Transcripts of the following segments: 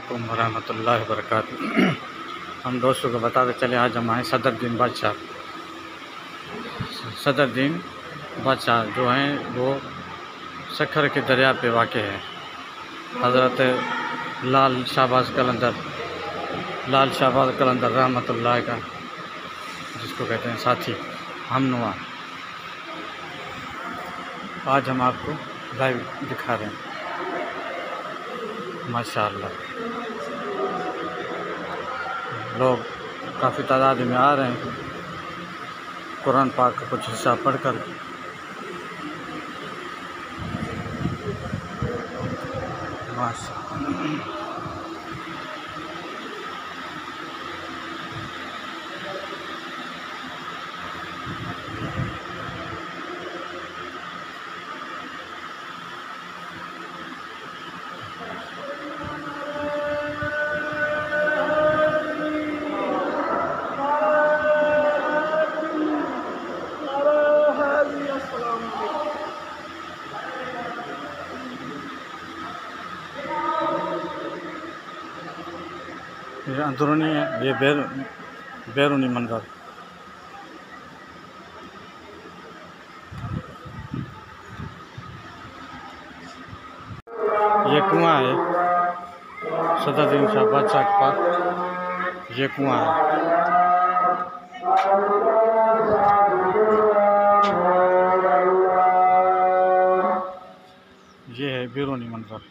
वालेकुम वरहमतुल्लाहि वबरकातुहू। हम दोस्तों को बताते चले, आज हम आए सदरुद्दीन बादशाह। सदरुद्दीन बादशाह जो हैं वो सखर के दरिया पे वाक़ है। हज़रत लाल शाहबाज कलंदर रहमतुल्लाह का, जिसको कहते हैं साथी हमनुमा, आज हम आपको लाइव दिखा रहे हैं। माशाअल्लाह, लोग काफ़ी तादाद में आ रहे हैं कुरान पाक का कुछ हिस्सा पढ़कर। माशाअल्लाह, ये अंदरूनी है, ये बैरूनी मंजर। ये कुआं है सदरुद्दीन शाह बादशाह के पास, ये कुआं है। ये है बैरूनी मंजर।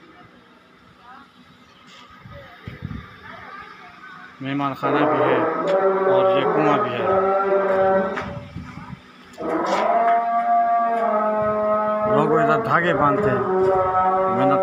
मेहमान खाना भी है और ये कुआं भी है। लोग इधर धागे बांधते हैं, मेहनत